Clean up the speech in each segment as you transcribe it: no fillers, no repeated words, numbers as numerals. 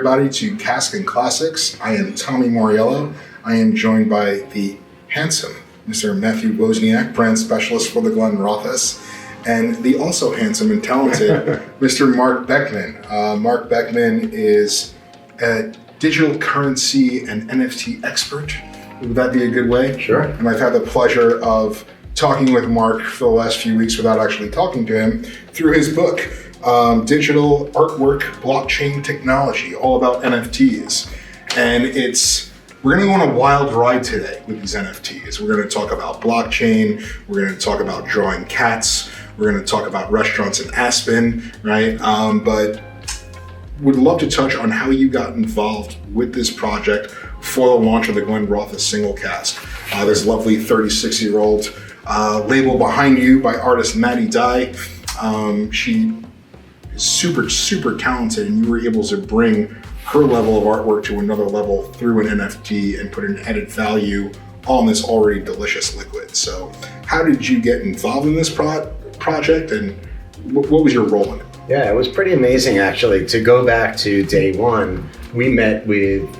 everybody, to Cask and Classics. I am Tommy Moriello. I am joined by the handsome Mr. Matthew Wozniak, brand specialist for the Glenrothes, and the also handsome and talented Mr. Marc Beckman. Marc Beckman is a digital currency and NFT expert. Would that be a good way? Sure. And I've had the pleasure of talking with Marc for the last few weeks without actually talking to him through his book, Digital Artwork, Blockchain Technology, all about NFTs. And we're gonna go on a wild ride today with these NFTs. We're gonna talk about blockchain, we're gonna talk about drawing cats, we're gonna talk about restaurants in Aspen, right? But would love to touch on how you got involved with this project for the launch of the Glenrothes single cask. This lovely 36-year-old label behind you by artist Maddie Dye. She is super, super talented, and you were able to bring her level of artwork to another level through an NFT and put an added value on this already delicious liquid. So how did you get involved in this project, and what was your role in it? Yeah, it was pretty amazing, actually. To go back to day one, we met with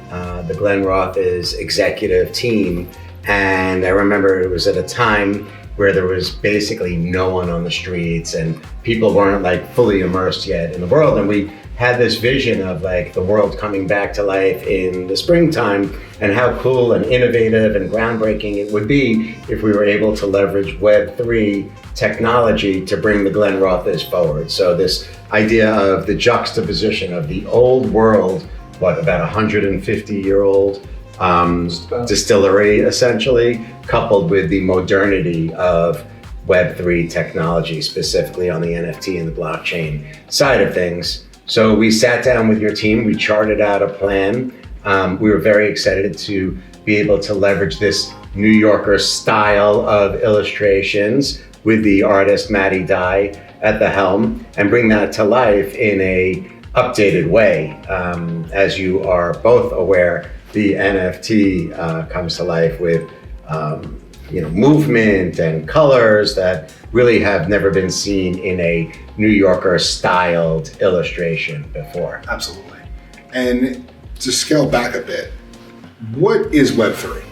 the Glenrothes executive team, and I remember it was at a time where there was basically no one on the streets and people weren't like fully immersed yet in the world. And we had this vision of like the world coming back to life in the springtime, and how cool and innovative and groundbreaking it would be if we were able to leverage Web3 technology to bring the Glenrothes forward. So this idea of the juxtaposition of the old world, about 150-year-old distillery essentially, coupled with the modernity of Web3 technology, specifically on the NFT and the blockchain side of things. So we sat down with your team, we charted out a plan. We were very excited to be able to leverage this New Yorker style of illustrations with the artist Maddie Dye at the helm, and bring that to life in a updated way. As you are both aware, the NFT comes to life with movement and colors that really have never been seen in a New Yorker styled illustration before. Absolutely. And to scale back a bit, what is Web3?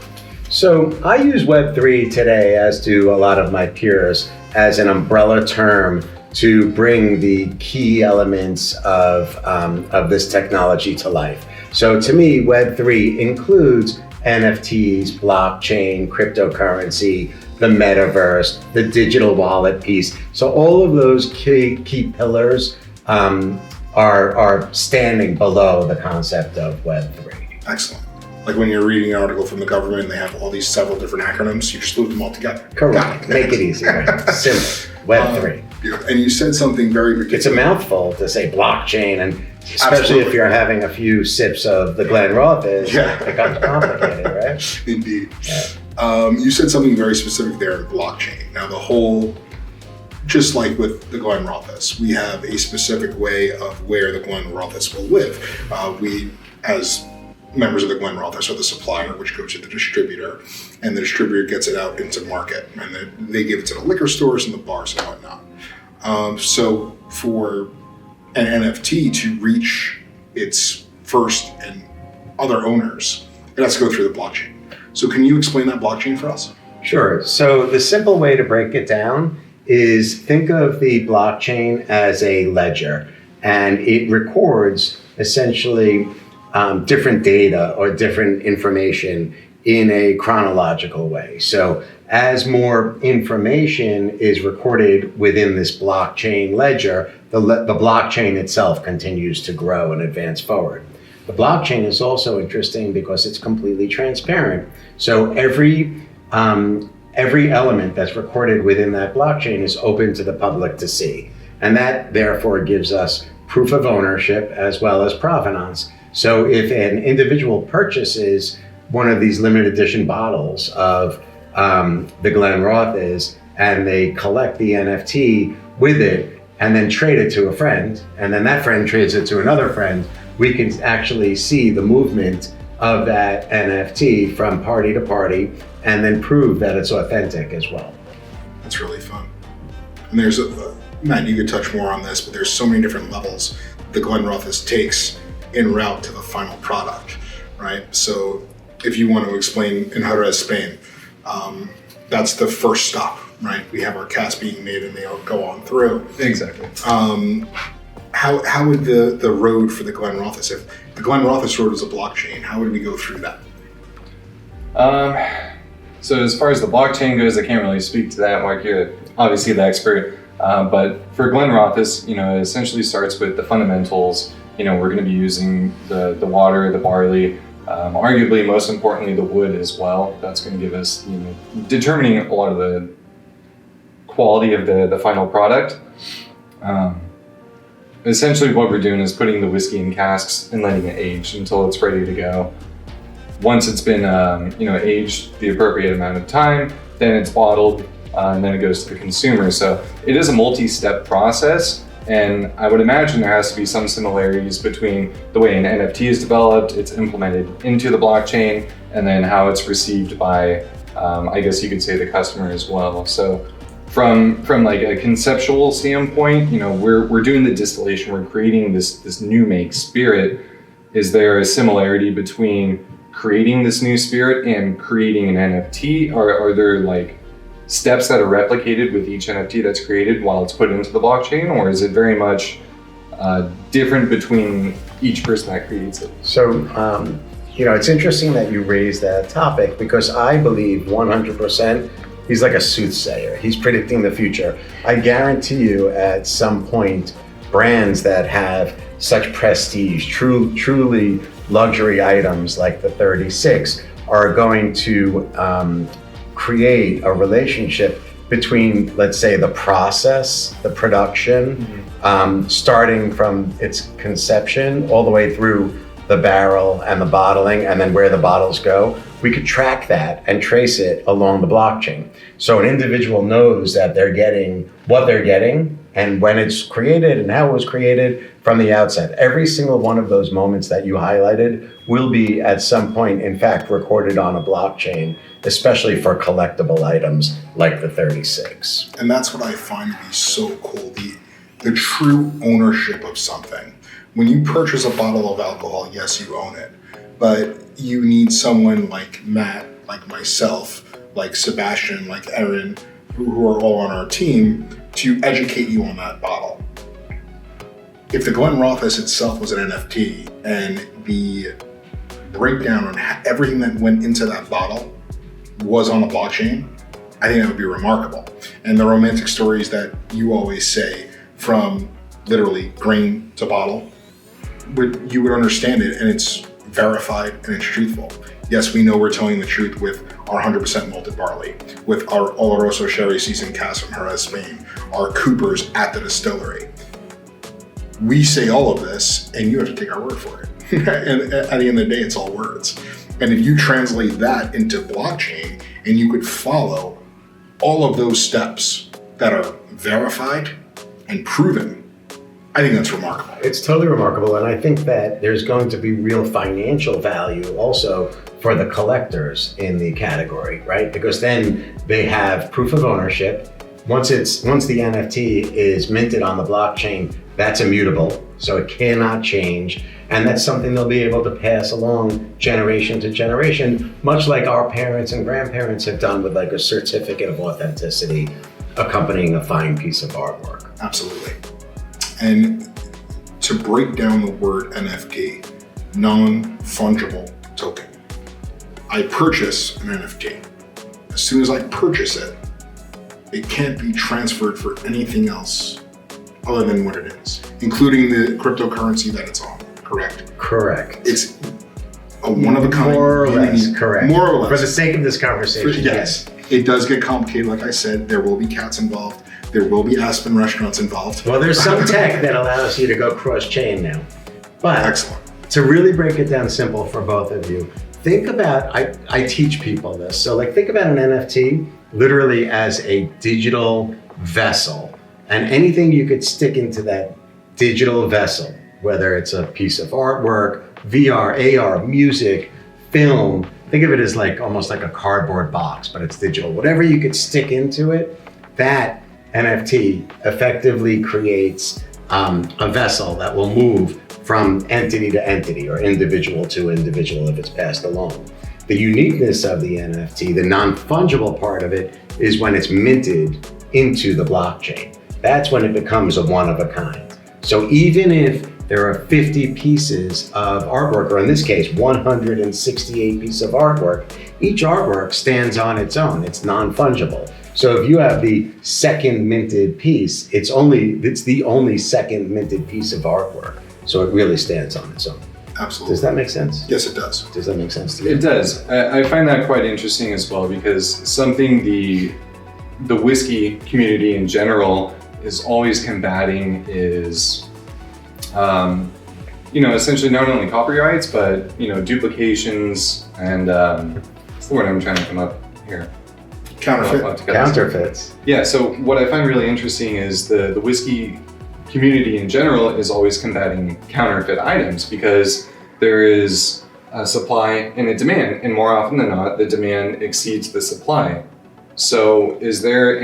So I use Web3 today, as do a lot of my peers, as an umbrella term to bring the key elements of this technology to life. So to me, Web3 includes NFTs, blockchain, cryptocurrency, the metaverse, the digital wallet piece. So all of those key pillars are standing below the concept of Web3. Excellent. Like when you're reading an article from the government, they have all these several different acronyms, you just loop them all together. Correct. Make it easy, right? Simple. Web3. And you said something very particular. It's a mouthful to say blockchain, and especially Absolutely. if you're having a few sips of the Glenrothes, Yeah. it becomes complicated, right? Indeed. Yeah. You said something very specific there in blockchain. Now just like with the Glenrothes, we have a specific way of where the Glenrothes will live. We, as members of the Glenrothes, are the supplier, which goes to the distributor, and the distributor gets it out into market, and they give it to the liquor stores and the bars and whatnot. So for an NFT to reach its first and other owners, it has to go through the blockchain. So can you explain that blockchain for us? Sure. So the simple way to break it down is think of the blockchain as a ledger, and it records essentially different data or different information in a chronological way. So as more information is recorded within this blockchain ledger, the blockchain itself continues to grow and advance forward. The blockchain is also interesting because it's completely transparent. So every element that's recorded within that blockchain is open to the public to see. And that therefore gives us proof of ownership as well as provenance. So if an individual purchases one of these limited edition bottles of the Glenrothes, and they collect the NFT with it and then trade it to a friend, and then that friend trades it to another friend, we can actually see the movement of that NFT from party to party, and then prove that it's authentic as well. That's really fun. And there's Matt, you could touch more on this, but there's so many different levels the Glenrothes takes en route to the final product, right? So if you want to explain in Jerez, Spain, that's the first stop, right? We have our cask being made and they all go on through. Exactly. How would the road for the Glenrothes, if the Glenrothes road was a blockchain, how would we go through that? So as far as the blockchain goes, I can't really speak to that, Mark. You're obviously the expert. But for Glenrothes, it essentially starts with the fundamentals. We're going to be using the water, the barley, arguably most importantly the wood as well. That's going to give us, determining a lot of the quality of the final product. Essentially what we're doing is putting the whiskey in casks and letting it age until it's ready to go. Once it's been aged the appropriate amount of time, then it's bottled, and then it goes to the consumer. So it is a multi-step process, and I would imagine there has to be some similarities between the way an NFT is developed, it's implemented into the blockchain, and then how it's received by, I guess you could say, the customer as well. So from like a conceptual standpoint, we're doing the distillation, we're creating this new make spirit. Is there a similarity between creating this new spirit and creating an NFT? Or are there like steps that are replicated with each NFT that's created while it's put into the blockchain? Or is it very much different between each person that creates it? So, it's interesting that you raised that topic, because I believe 100% he's like a soothsayer. He's predicting the future. I guarantee you at some point, brands that have such prestige, truly luxury items like the 36 are going to create a relationship between, let's say, the process, the production, starting from its conception all the way through the barrel and the bottling, and then where the bottles go. We could track that and trace it along the blockchain. So an individual knows that they're getting what they're getting and when it's created and how it was created from the outset. Every single one of those moments that you highlighted will be at some point, in fact, recorded on a blockchain, especially for collectible items like the 36. And that's what I find to be so cool, the true ownership of something. When you purchase a bottle of alcohol, yes, you own it, but you need someone like Matt, like myself, like Sebastian, like Erin, who are all on our team to educate you on that bottle. If the Glenrothes itself was an NFT and the breakdown on everything that went into that bottle was on a blockchain, I think that would be remarkable. And the romantic stories that you always say, from literally grain to bottle, you would understand it, and it's verified and it's truthful. Yes, we know we're telling the truth with our 100% malted barley, with our Oloroso sherry seasoned cask from Jerez, Spain, our Coopers at the distillery. We say all of this, and you have to take our word for it. And at the end of the day, it's all words. And if you translate that into blockchain, and you could follow all of those steps that are verified and proven, I think that's remarkable. It's totally remarkable, and I think that there's going to be real financial value also for the collectors in the category, right? Because then they have proof of ownership. Once the NFT is minted on the blockchain, that's immutable, so it cannot change, and that's something they'll be able to pass along generation to generation, much like our parents and grandparents have done with like a certificate of authenticity accompanying a fine piece of artwork. Absolutely. And to break down the word NFT, non-fungible token. I purchase an NFT. As soon as I purchase it, it can't be transferred for anything else other than what it is, including the cryptocurrency that it's on, correct? Correct. It's a one-of-a-kind. More or less, correct. More or less. For the sake of this conversation, yes. It does get complicated, like I said. There will be cats involved. There will be Aspen restaurants involved. Well, there's some tech that allows you to go cross-chain now. But excellent. To really break it down simple for both of you, think about, I teach people this, so like think about an NFT literally as a digital vessel, and anything you could stick into that digital vessel, whether it's a piece of artwork, VR, AR, music, film, think of it as like almost like a cardboard box, but it's digital. Whatever you could stick into it, that NFT effectively creates a vessel that will move from entity to entity or individual to individual if it's passed along. The uniqueness of the NFT, the non-fungible part of it, is when it's minted into the blockchain. That's when it becomes a one of a kind. So even if there are 50 pieces of artwork, or in this case, 168 pieces of artwork, each artwork stands on its own. It's non-fungible. So if you have the second minted piece, it's the only second minted piece of artwork. So it really stands on its own. Absolutely. Does that make sense? Yes, it does. Does that make sense to you? It does. I find that quite interesting as well, because something the whiskey community in general is always combating is, essentially not only copyrights, but, duplications and, what's the word I'm trying to come up here? Counterfeits. Yeah, so what I find really interesting is the whiskey community in general is always combating counterfeit items, because there is a supply and a demand, and more often than not, the demand exceeds the supply. So is there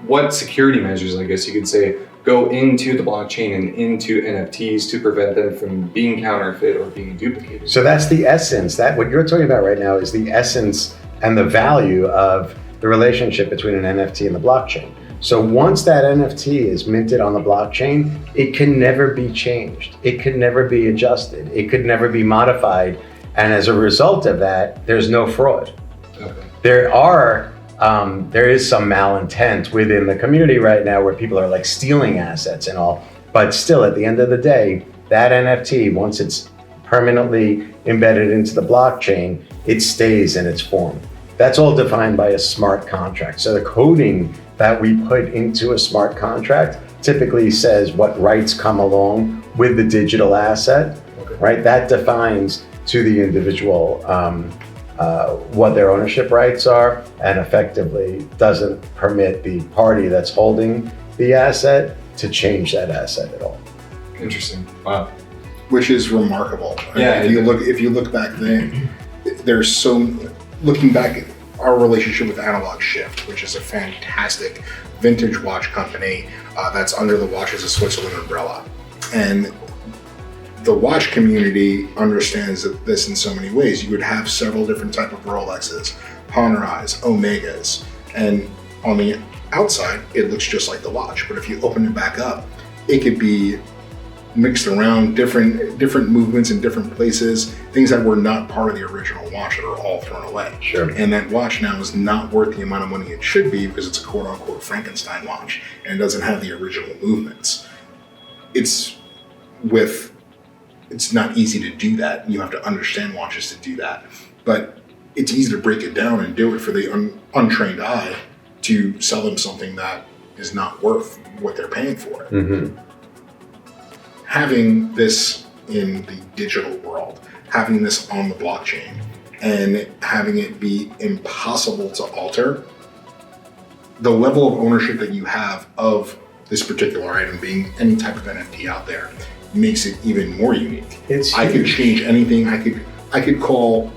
what security measures, I guess you could say, go into the blockchain and into NFTs to prevent them from being counterfeit or being duplicated? So that's the essence. That what you're talking about right now is the essence and the value of the relationship between an NFT and the blockchain. So once that NFT is minted on the blockchain, it can never be changed. It can never be adjusted. It could never be modified. And as a result of that, there's no fraud. Okay. There is some malintent within the community right now where people are like stealing assets and all, but still at the end of the day, that NFT, once it's permanently embedded into the blockchain, it stays in its form. That's all defined by a smart contract. So the coding that we put into a smart contract typically says what rights come along with the digital asset, right? That defines to the individual what their ownership rights are, and effectively doesn't permit the party that's holding the asset to change that asset at all. Interesting. Wow. Which is remarkable. Yeah. If you look back then, looking back at our relationship with Analog Shift, which is a fantastic vintage watch company that's under the Watches of Switzerland umbrella. And the watch community understands this in so many ways. You would have several different type of Rolexes, Panerais, Omegas, and on the outside, it looks just like the watch. But if you open it back up, it could be mixed around, different movements in different places, things that were not part of the original watch that are all thrown away. Sure. And that watch now is not worth the amount of money it should be because it's a quote unquote Frankenstein watch and it doesn't have the original movements. It's not easy to do that. You have to understand watches to do that. But it's easy to break it down and do it for the untrained eye to sell them something that is not worth what they're paying for it. Mm-hmm. Having this in the digital world, having this on the blockchain, and having it be impossible to alter, the level of ownership that you have of this particular item, being any type of NFT out there, makes it even more unique. I could change anything. I could call,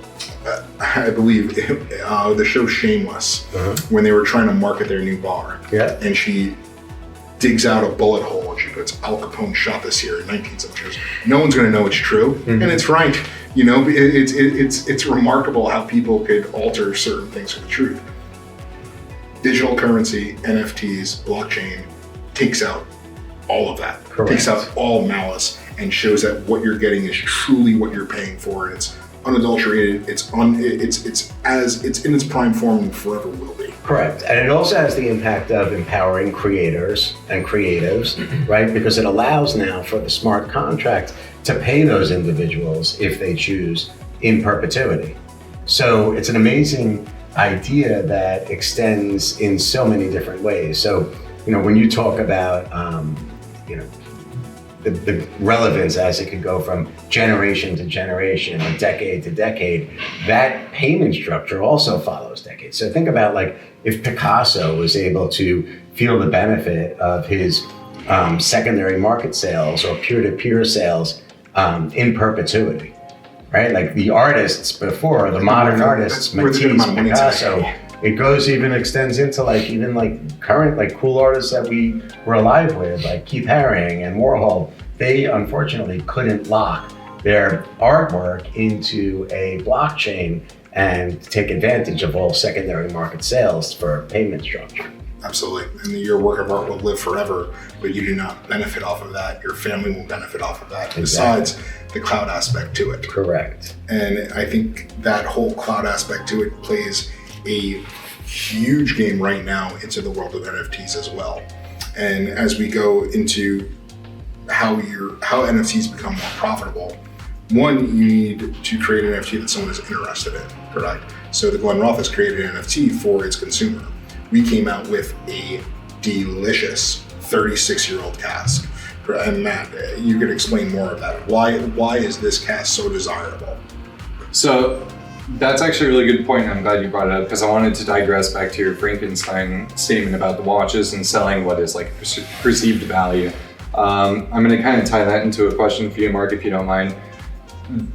I believe, the show Shameless, when they were trying to market their new bar. Yeah. And she digs out a bullet hole and she puts Al Capone shot this here in 19th century. No one's going to know it's true, and it's right. You know, it's remarkable how people could alter certain things for the truth. Digital currency, NFTs, blockchain takes out all of that. Correct. Takes out all malice and shows that what you're getting is truly what you're paying for, and it's unadulterated. It's in its prime form and forever will be. Correct. And it also has the impact of empowering creators and creatives, right? Because it allows now for the smart contract to pay those individuals if they choose in perpetuity. So it's an amazing idea that extends in so many different ways. So, you know, when you talk about, the relevance as it could go from generation to generation or decade to decade, that payment structure also follows decades. So think about like if Picasso was able to feel the benefit of his secondary market sales or peer-to-peer sales in perpetuity, right? Like the artists before, the modern artists, Matisse, Picasso, it extends into even current cool artists that we were alive with, like Keith Haring and Warhol. they unfortunately couldn't lock their artwork into a blockchain and take advantage of all secondary market sales for payment structure. Absolutely. And your work of art will live forever, but you do not benefit off of that. Your family won't benefit off of that, besides the cloud aspect to it. Correct. And I think that whole cloud aspect to it plays a huge game right now into the world of NFTs as well. And as we go into how NFTs become more profitable, one, you need to create an NFT that someone is interested in, correct? So the Glenrothes created an NFT for its consumer. We came out with a delicious 36-year-old cask. And Matt, you could explain more of that. Why is this cask so desirable? So that's actually a really good point. I'm glad you brought it up because I wanted to digress back to your Frankenstein statement about the watches and selling what is like perceived value. I'm going to kind of tie that into a question for you, Mark, if you don't mind.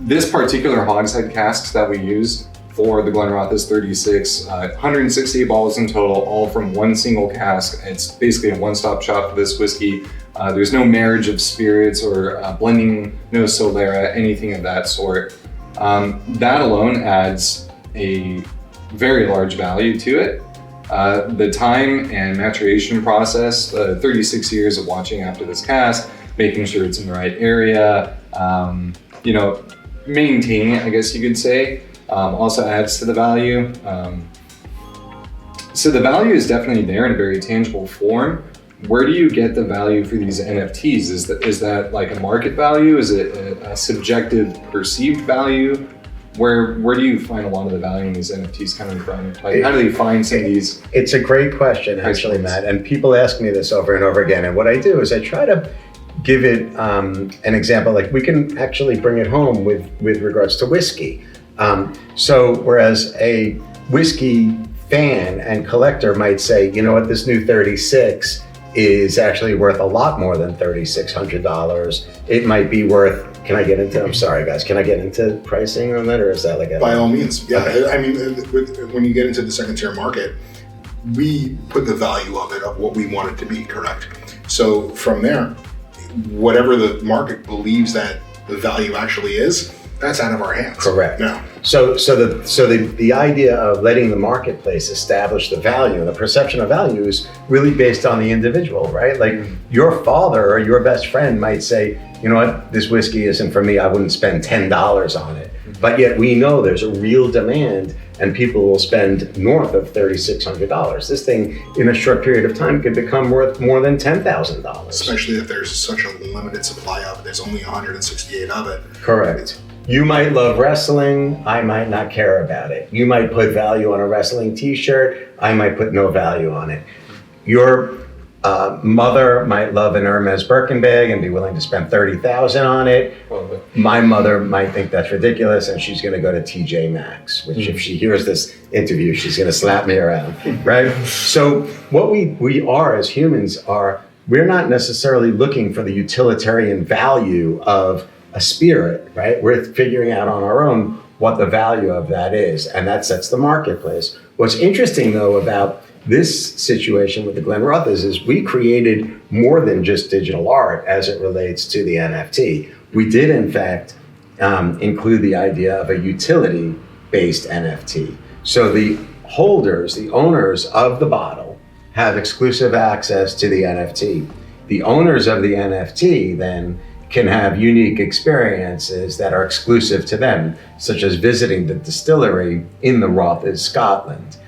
This particular hogshead casks that we use for the Glenrothes 36, 168 bottles in total, all from one single cask. It's basically a one-stop shop for this whiskey. There's no marriage of spirits or blending, no Solera, anything of that sort. That alone adds a very large value to it. The time and maturation process, 36 years of watching after this cask, making sure it's in the right area, maintaining it, I guess you could say, also adds to the value. So the value is definitely there in a very tangible form. Where do you get the value for these NFTs? Is that like a market value? Is it a subjective perceived value? Where do you find a lot of the value in these NFTs coming from? Like, how do they find some of these? It's a great question, actually, Matt. And people ask me this over and over again. And what I do is I try to give it an example. Like we can actually bring it home with regards to whiskey. So whereas a whiskey fan and collector might say, you know what, this new 36 is actually worth a lot more than $3,600. It might be worth, I'm sorry guys, can I get into pricing on that, or is that like By all means, yeah. Okay. I mean, when you get into the second tier market, we put the value of it, of what we want it to be, correct? So from there, whatever the market believes that the value actually is, that's out of our hands. Correct. No. So the idea of letting the marketplace establish the value, the perception of value is really based on the individual, right? Like your father or your best friend might say, you know what, this whiskey isn't for me, I wouldn't spend $10 on it. But yet we know there's a real demand and people will spend north of $3,600. This thing in a short period of time could become worth more than $10,000. Especially if there's such a limited supply of it. There's only 168 of it. Correct. You might love wrestling, I might not care about it. You might put value on a wrestling t-shirt, I might put no value on it. Your mother might love an Hermes Birkin bag and be willing to spend $30,000 on it. My mother might think that's ridiculous and she's gonna go to TJ Maxx, which if she hears this interview, she's gonna slap me around, right? So what we are as humans we're not necessarily looking for the utilitarian value of a spirit, right? We're figuring out on our own what the value of that is, and that sets the marketplace. What's interesting though about this situation with the Glenrothes is we created more than just digital art as it relates to the NFT. We did in fact include the idea of a utility-based NFT. So the holders, the owners of the bottle have exclusive access to the NFT. The owners of the NFT then can have unique experiences that are exclusive to them, such as visiting the distillery in the Rothes, Scotland.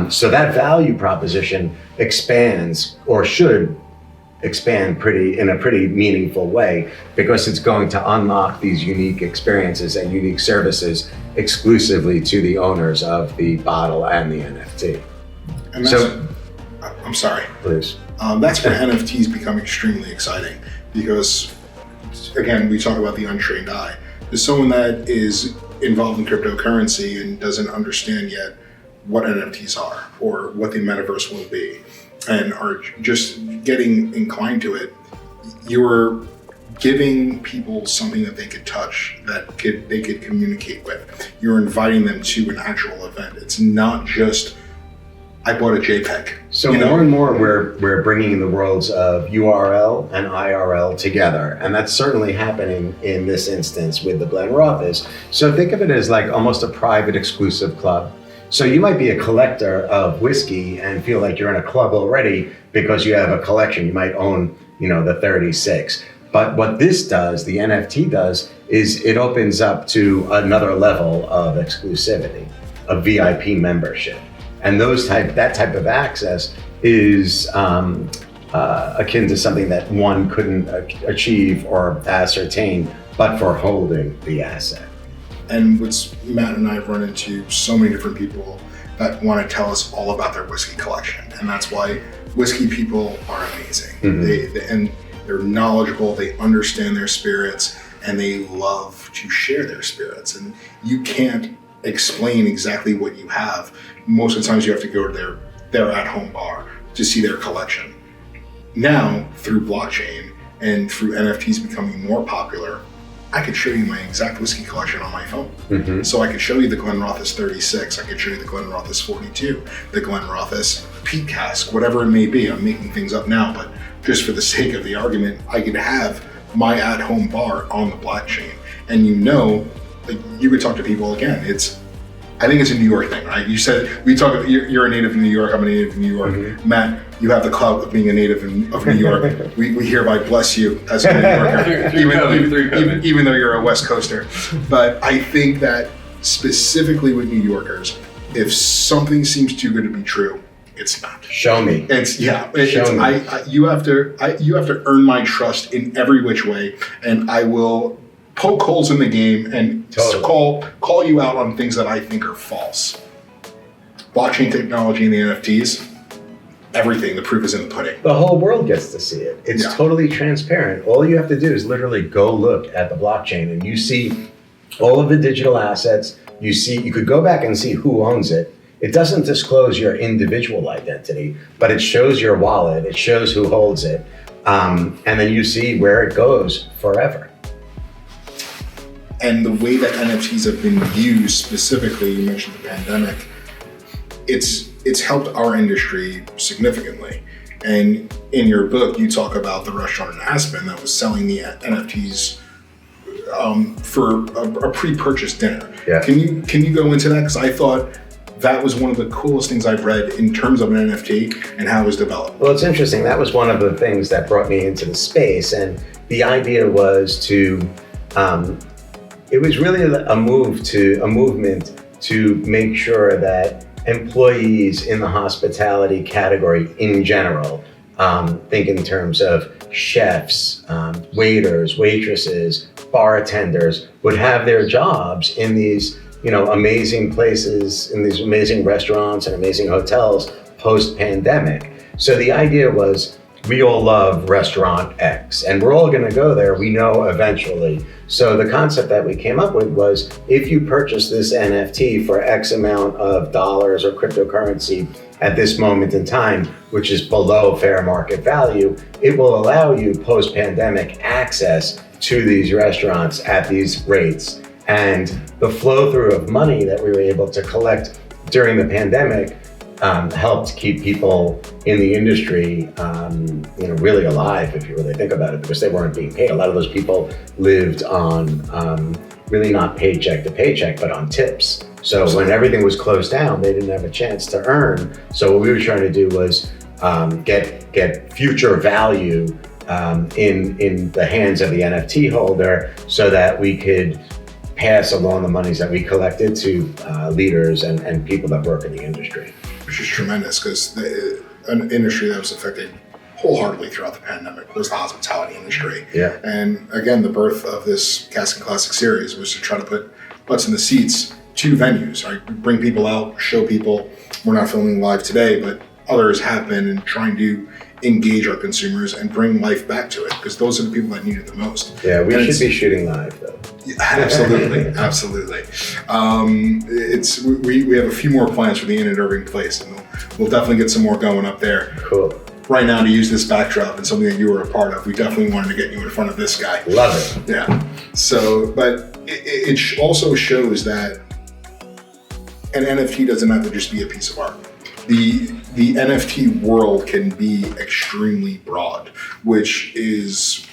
So that value proposition expands, or should expand in a pretty meaningful way, because it's going to unlock these unique experiences and unique services exclusively to the owners of the bottle and the NFT. And that's, I'm sorry. Please. That's where NFTs become extremely exciting, because again, we talk about the untrained eye. There's someone that is involved in cryptocurrency and doesn't understand yet what NFTs are or what the metaverse will be, and are just getting inclined to it. You're giving people something that they could touch, that they could communicate with. You're inviting them to an actual event. It's not just, I bought a JPEG. So You know? more and more, we're bringing the worlds of URL and IRL together, and that's certainly happening in this instance with the Glenrothes. So think of it as like almost a private, exclusive club. So you might be a collector of whiskey and feel like you're in a club already because you have a collection. You might own, the 36. But what this does, the NFT does, is it opens up to another level of exclusivity, of VIP membership. And that type of access is akin to something that one couldn't achieve or ascertain but for holding the asset. And Matt and I have run into so many different people that want to tell us all about their whiskey collection. And that's why whiskey people are amazing. Mm-hmm. They're knowledgeable, they understand their spirits, and they love to share their spirits. And you can't explain exactly what you have. Most of the times you have to go to their at-home bar to see their collection. Now, through blockchain and through NFTs becoming more popular, I could show you my exact whiskey collection on my phone. Mm-hmm. So I could show you the Glenrothes 36, I could show you the Glenrothes 42, the Glenrothes Peat Cask, whatever it may be. I'm making things up now, but just for the sake of the argument, I could have my at-home bar on the blockchain. And like you could talk to people again. I think it's a New York thing, right? You said, you're a native in New York, I'm a native in New York. Mm-hmm. Matt, you have the clout of being a native of New York. we hereby bless you as a New Yorker, even though you're a West Coaster. But I think that specifically with New Yorkers, if something seems too good to be true, it's not. Show me. You have to earn my trust in every which way, and I will poke holes in the game and call you out on things that I think are false. Blockchain technology and the NFTs, everything, the proof is in the pudding. The whole world gets to see it. It's totally transparent. All you have to do is literally go look at the blockchain and you see all of the digital assets. You could go back and see who owns it. It doesn't disclose your individual identity, but it shows your wallet, it shows who holds it, and then you see where it goes forever. And the way that NFTs have been used, specifically, you mentioned the pandemic, it's helped our industry significantly. And in your book, you talk about the restaurant in Aspen that was selling the NFTs for a pre-purchased dinner. Yeah. Can you go into that? Because I thought that was one of the coolest things I've read in terms of an NFT and how it was developed. Well, it's interesting. That was one of the things that brought me into the space. And the idea was it was really a movement to make sure that employees in the hospitality category in general, think in terms of chefs, waiters, waitresses, bartenders, would have their jobs in these amazing places, in these amazing restaurants and amazing hotels post-pandemic. So the idea was, we all love restaurant X and we're all gonna go there, we know eventually. So the concept that we came up with was, if you purchase this NFT for X amount of dollars or cryptocurrency at this moment in time, which is below fair market value, it will allow you post-pandemic access to these restaurants at these rates. And the flow through of money that we were able to collect during the pandemic helped keep people in the industry, really alive, if you really think about it, because they weren't being paid. A lot of those people lived on really not paycheck to paycheck, but on tips. So when everything was closed down, they didn't have a chance to earn. So what we were trying to do was get future value in the hands of the NFT holder, so that we could pass along the monies that we collected to leaders and people that work in the industry. Which is tremendous, because an industry that was affected wholeheartedly throughout the pandemic was the hospitality industry. Yeah. And again, the birth of this Cask and Classic series was to try to put butts in the seats to venues, right? Bring people out, show people. We're not filming live today, but others have been, and trying to engage our consumers and bring life back to it, because those are the people that need it the most. Yeah, we should be shooting live though. Yeah, absolutely, absolutely. We have a few more plans for the Inn at Irving Place, and we'll definitely get some more going up there. Cool. Right now, to use this backdrop and something that you were a part of, we definitely wanted to get you in front of this guy. Love it. Yeah. So, but it also shows that an NFT doesn't have to just be a piece of art. the NFT world can be extremely broad, which is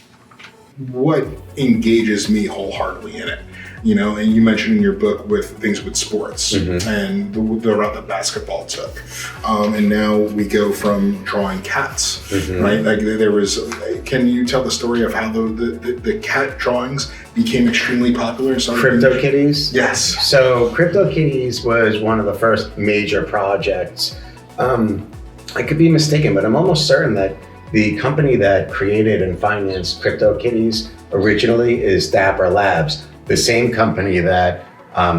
what engages me wholeheartedly in it. You know, and you mentioned in your book with things with sports and the route that basketball took. And now we go from drawing cats, right? Like there was, can you tell the story of how the cat drawings became extremely popular? CryptoKitties? Yes. So CryptoKitties was one of the first major projects. I could be mistaken, but I'm almost certain that the company that created and financed CryptoKitties originally is Dapper Labs, the same company that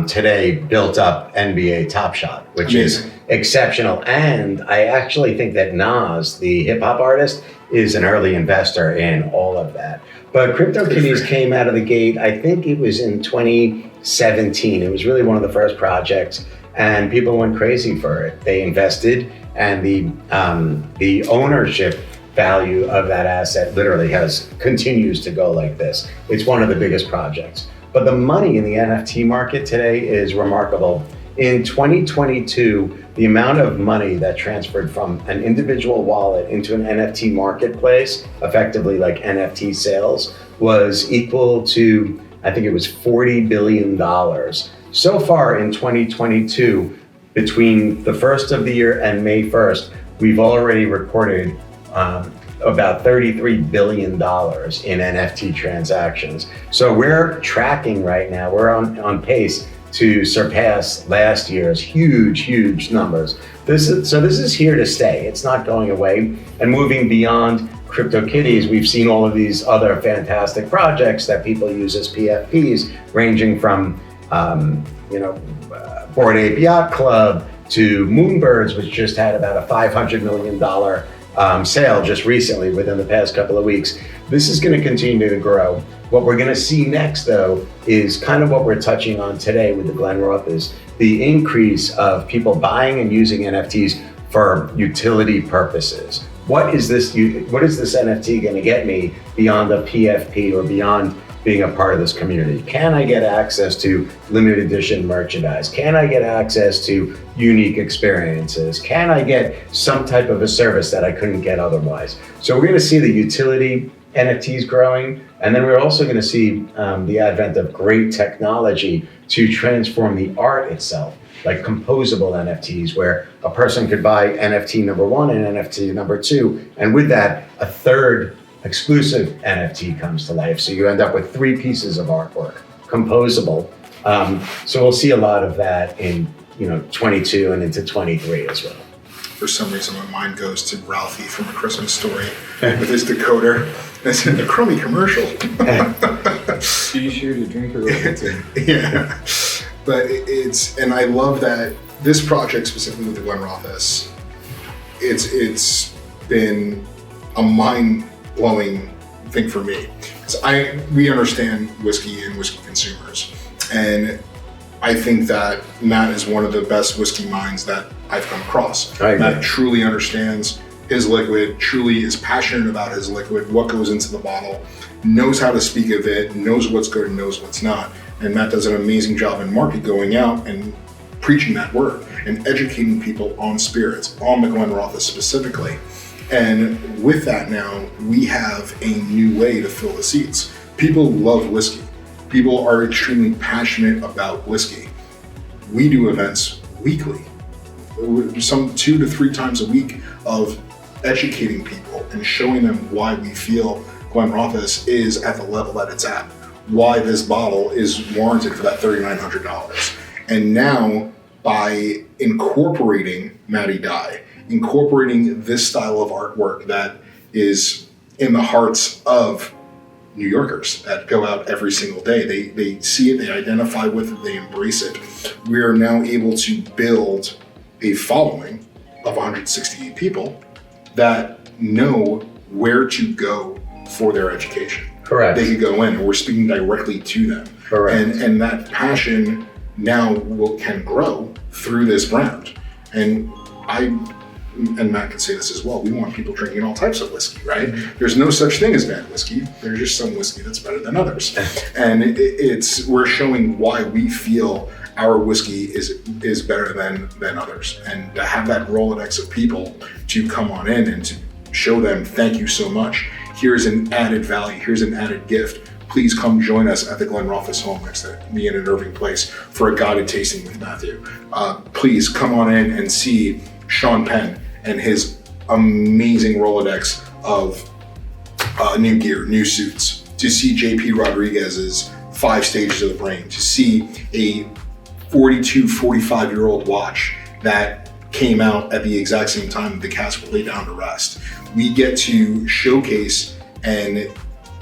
today built up NBA Top Shot, which is exceptional. And I actually think that Nas, the hip hop artist, is an early investor in all of that. But CryptoKitties came out of the gate, I think it was in 2017. It was really one of the first projects, and people went crazy for it. They invested, and the ownership value of that asset literally continues to go like this. It's one of the biggest projects. But the money in the NFT market today is remarkable. In 2022, the amount of money that transferred from an individual wallet into an NFT marketplace, effectively like NFT sales, was equal to, I think it was $40 billion. So far in 2022, between the first of the year and May 1st, we've already recorded about $33 billion in NFT transactions. So we're tracking right now, we're on pace to surpass last year's huge numbers. This is here to stay. It's not going away. And moving beyond CryptoKitties, we've seen all of these other fantastic projects that people use as PFPs, ranging from Bored Ape Yacht Club to Moonbirds, which just had about a $500 million sale just recently within the past couple of weeks. This is going to continue to grow. What we're going to see next, though, is kind of what we're touching on today with the Glenrothes, the increase of people buying and using NFTs for utility purposes. What is this NFT going to get me beyond a PFP or beyond being a part of this community? Can I get access to limited edition merchandise? Can I get access to unique experiences? Can I get some type of a service that I couldn't get otherwise? So we're going to see the utility NFTs growing, and then we're also going to see the advent of great technology to transform the art itself, like composable NFTs, where a person could buy NFT number 1 and NFT number 2, and with that, a third exclusive NFT comes to life. So you end up with 3 pieces of artwork, composable. So we'll see a lot of that in 22 and into 23 as well. For some reason, my mind goes to Ralphie from A Christmas Story with his decoder. It's in the crummy commercial. Be sure to drink your own. Yeah, but and I love that this project specifically with the Glenrothes, it's been a mind-blowing thing for me. We understand whiskey and whiskey consumers, and I think that Matt is one of the best whiskey minds that I've come across. Matt truly understands his liquid, truly is passionate about his liquid, what goes into the bottle, knows how to speak of it, knows what's good and knows what's not. And Matt does an amazing job in market going out and preaching that word and educating people on spirits, on the Glenrothes specifically. And with that now, we have a new way to fill the seats. People love whiskey. People are extremely passionate about whiskey. We do events weekly, some 2 to 3 times a week of educating people and showing them why we feel Glenrothes is at the level that it's at, why this bottle is warranted for that $3,900. And now by incorporating Matty Dye, incorporating this style of artwork that is in the hearts of New Yorkers that go out every single day. They see it, they identify with it, they embrace it. We are now able to build a following of 168 people that know where to go for their education. Correct. They could go in, and we're speaking directly to them. Correct. And that passion now can grow through this brand. And Matt can say this as well, we want people drinking all types of whiskey, right? There's no such thing as bad whiskey. There's just some whiskey that's better than others. And we're showing why we feel our whiskey is better than others. And to have that Rolodex of people to come on in and to show them, thank you so much. Here's an added value. Here's an added gift. Please come join us at the Glenrothes home next to me in an Irving Place for a guided tasting with Matthew. Please come on in and see Sean Penn and his amazing Rolodex of new gear, new suits. To see JP Rodriguez's 5 stages of the brain. To see a 42, 45-year-old watch that came out at the exact same time the cask lay down to rest. We get to showcase and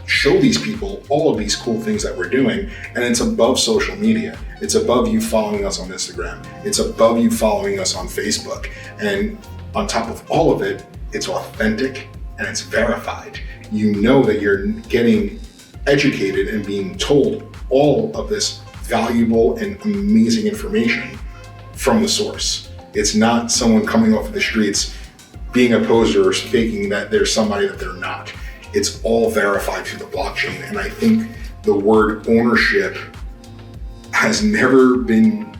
show these people all of these cool things that we're doing, and it's above social media. It's above you following us on Instagram. It's above you following us on Facebook. And on top of all of it, it's authentic and it's verified. You know that you're getting educated and being told all of this valuable and amazing information from the source. It's not someone coming off of the streets being a poser or faking that there's somebody that they're not. It's all verified through the blockchain. And I think the word ownership has never been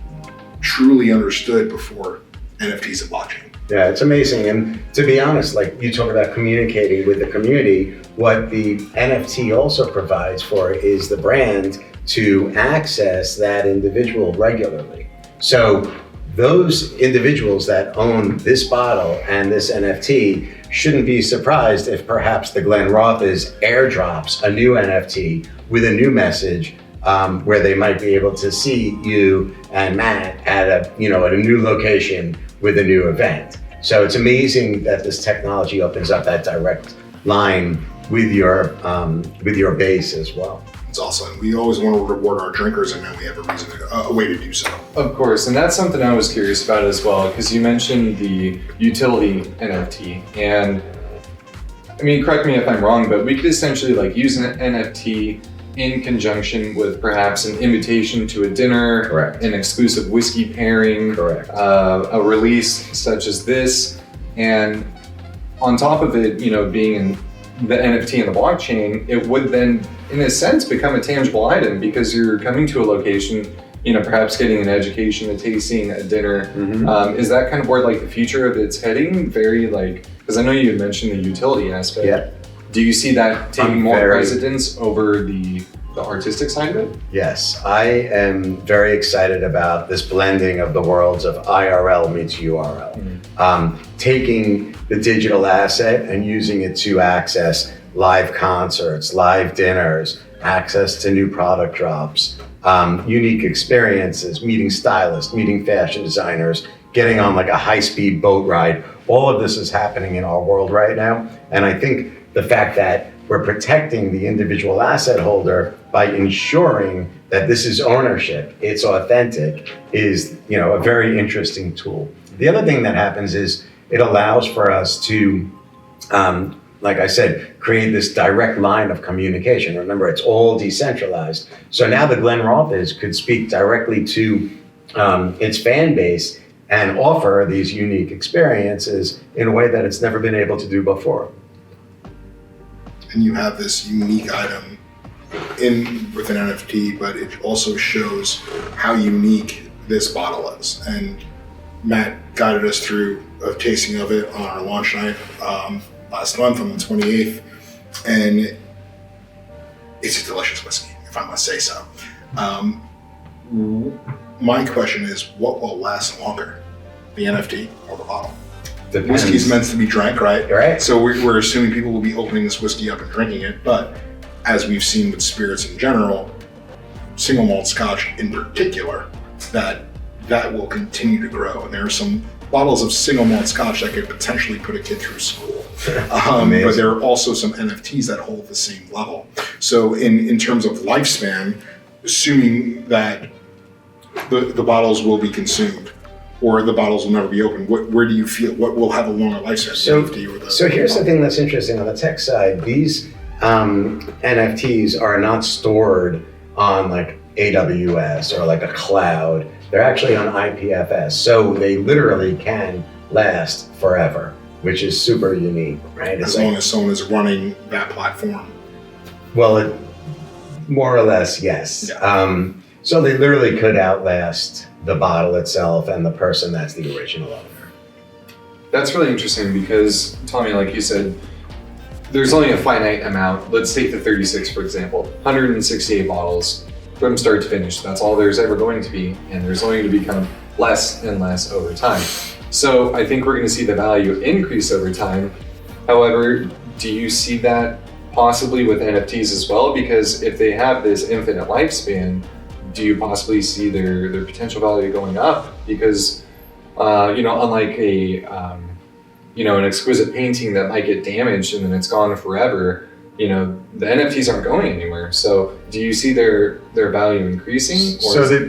truly understood before NFTs and blockchain. Yeah, it's amazing. And to be honest, like you talk about communicating with the community, what the NFT also provides for is the brand to access that individual regularly. So those individuals that own this bottle and this NFT shouldn't be surprised if perhaps the Glenrothes airdrops a new NFT with a new message where they might be able to see you and Matt at a new location with a new event. So it's amazing that this technology opens up that direct line with your base as well. It's awesome. We always want to reward our drinkers, and now we have a way to do so. Of course, and that's something I was curious about as well, because you mentioned the utility NFT, and I mean, correct me if I'm wrong, but we could essentially like use an NFT in conjunction with perhaps an invitation to a dinner, Correct. An exclusive whiskey pairing, Correct. A release such as this, and on top of it, being in the NFT and the blockchain, it would then, in a sense, become a tangible item because you're coming to a location, perhaps getting an education, a tasting, a dinner. Mm-hmm. Is that kind of where like the future of it's heading? Very like, because I know you had mentioned the utility aspect. Yeah. Do you see that taking more precedence over the artistic side of it? Yes, I am very excited about this blending of the worlds of IRL meets URL. Taking the digital asset and using it to access live concerts, live dinners, access to new product drops, unique experiences, meeting stylists, meeting fashion designers, getting on like a high-speed boat ride. All of this is happening in our world right now. And I think the fact that we're protecting the individual asset holder by ensuring that this is ownership, it's authentic, is a very interesting tool. The other thing that happens is it allows for us to, like I said, create this direct line of communication. Remember, it's all decentralized. So now the Glenrothes could speak directly to its fan base and offer these unique experiences in a way that it's never been able to do before. And you have this unique item with an NFT, but it also shows how unique this bottle is. And Matt guided us through a tasting of it on our launch night last month on the 28th, and it's a delicious whiskey, if I must say so. My question is, what will last longer, the NFT or the bottle? Depends. Whiskey's meant to be drank, right? Right. So we're assuming people will be opening this whiskey up and drinking it, but as we've seen with spirits in general, single malt Scotch in particular, that will continue to grow. And there are some bottles of single malt Scotch that could potentially put a kid through school. But there are also some NFTs that hold the same level. So in terms of lifespan, assuming that the bottles will be consumed, or the bottles will never be opened, where do you feel, what will have a longer lifespan? So here's the thing that's interesting on the tech side. These NFTs are not stored on like AWS or like a cloud. They're actually on IPFS. So they literally can last forever, which is super unique, right? As long as someone is running that platform. Well, more or less, yes. Yeah. So they literally could outlast the bottle itself and the person that's the original owner. That's really interesting because, Tommy, like you said, there's only a finite amount. Let's take the 36, for example, 168 bottles from start to finish. That's all there's ever going to be, and there's only going to become less and less over time. So I think we're going to see the value increase over time. However, do you see that possibly with NFTs as well? Because if they have this infinite lifespan, do you possibly see their potential value going up? Because unlike an exquisite painting that might get damaged and then it's gone forever, the NFTs aren't going anywhere. So do you see their value increasing?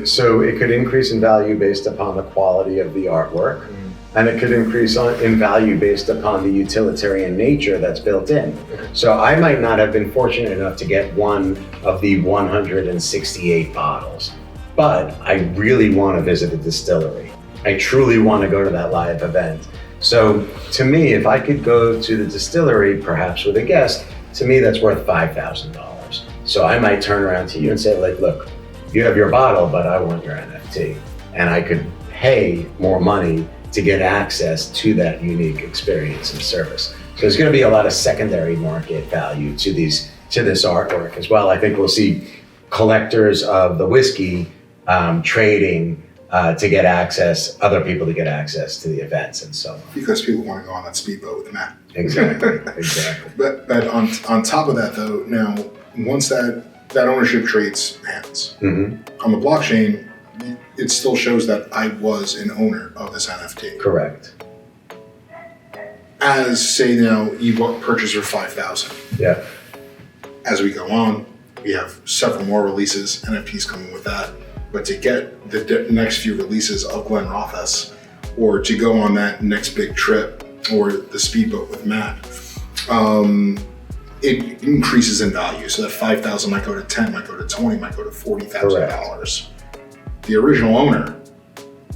So it could increase in value based upon the quality of the artwork, and it could increase in value based upon the utilitarian nature that's built in. So I might not have been fortunate enough to get one of the 168 bottles, but I really want to visit a distillery. I truly want to go to that live event. So to me, if I could go to the distillery, perhaps with a guest, to me that's worth $5,000. So I might turn around to you and say, like, look, you have your bottle, but I want your NFT. And I could pay more money to get access to that unique experience and service. So there's going to be a lot of secondary market value to this artwork as well. I think we'll see collectors of the whiskey trading to get access, other people to get access to the events and so on. Because people want to go on that speedboat with Matt. Exactly. But on top of that, though, now once that ownership trades hands on the blockchain, it still shows that I was an owner of this NFT. Correct. As say now you purchase for $5,000. Yeah. As we go on, we have several more releases, NFTs coming with that. But to get the next few releases of Glenrothes, or to go on that next big trip, or the speedboat with Matt, it increases in value. So that $5,000 might go to 10, might go to 20, might go to $40,000. The original owner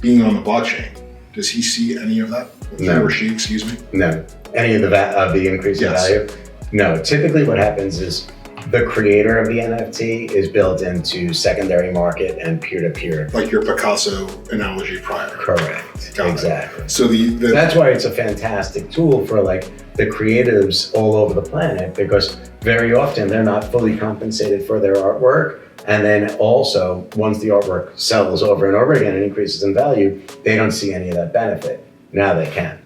being on the blockchain, does he see any of that? No. Or she, excuse me? No. Any of the increase in value? No. Typically what happens is the creator of the NFT is built into secondary market and peer-to-peer. Like your Picasso analogy prior. Correct. Exactly. So that's why it's a fantastic tool for like the creatives all over the planet, because very often they're not fully compensated for their artwork. And then also, once the artwork sells over and over again and increases in value, they don't see any of that benefit. Now they can.